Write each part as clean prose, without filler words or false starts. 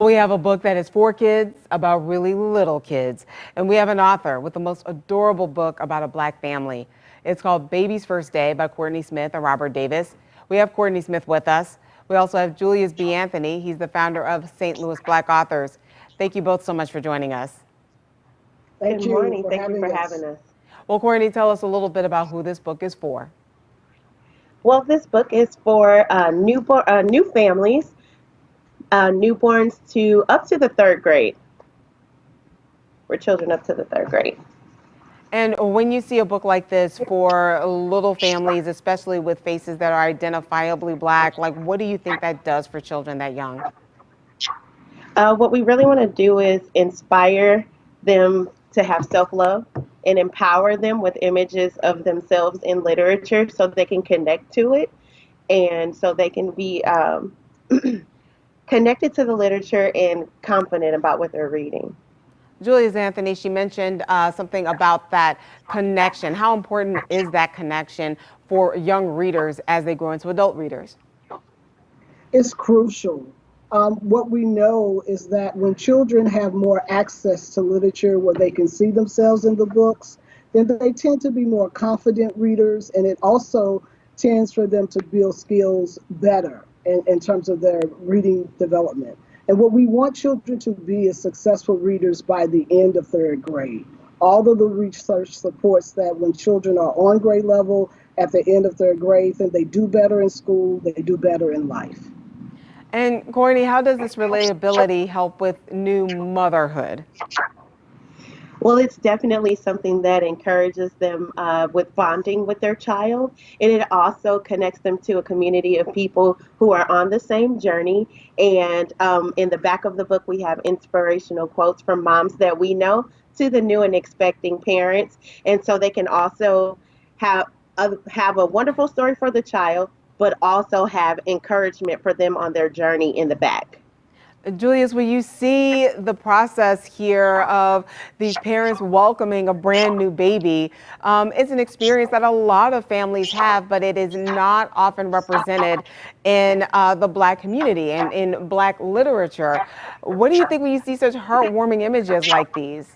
we have a book that is for kids about really little kids. And we have an author with the most adorable book about a Black family. It's called Baby's First Day by Courtnae Smith and Robert Davis. We have Courtnae Smith with us. We also have Julius B. Anthony. He's the founder of St. Louis Black Authors. Thank you both so much for joining us. Good morning. Thank you for having us. Well, Courtney, tell us a little bit about who this book is for. Well, this book is for new families, newborns to up to the third grade. For children up to the third grade. And when you see a book like this for little families, especially with faces that are identifiably Black, like what do you think that does for children that young? What we really want to do is inspire them to have self-love and empower them with images of themselves in literature so they can connect to it and so they can be connected to the literature and confident about what they're reading. Julius Anthony, she mentioned something about that connection. How important is that connection for young readers as they grow into adult readers? It's crucial. What we know is that when children have more access to literature where they can see themselves in the books, then they tend to be more confident readers, and it also tends for them to build skills better in terms of their reading development. And what we want children to be is successful readers by the end of third grade. All of the research supports that when children are on grade level at the end of third grade, then they do better in school, they do better in life. And Courtney, how does this relatability help with new motherhood? Well, it's definitely something that encourages them with bonding with their child. And it also connects them to a community of people who are on the same journey. And in the back of the book, we have inspirational quotes from moms that we know to the new and expecting parents. And so they can also have a wonderful story for the child, but also have encouragement for them on their journey in the back. Julius, will you see the process here of these parents welcoming a brand new baby? It's an experience that a lot of families have, but it is not often represented in the Black community and in Black literature. What do you think when you see such heartwarming images like these?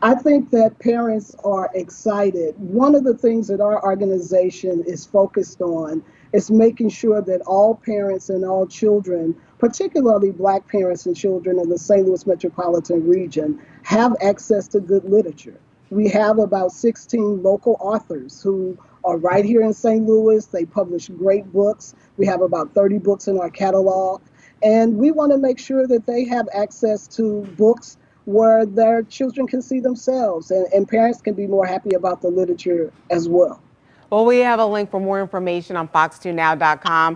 I think that parents are excited. One of the things that our organization is focused on is making sure that all parents and all children, particularly Black parents and children in the St. Louis metropolitan region, have access to good literature. We have about 16 local authors who are right here in St. Louis. They publish great books. We have about 30 books in our catalog. And we want to make sure that they have access to books where their children can see themselves, and parents can be more happy about the literature as well. Well, we have a link for more information on fox2now.com.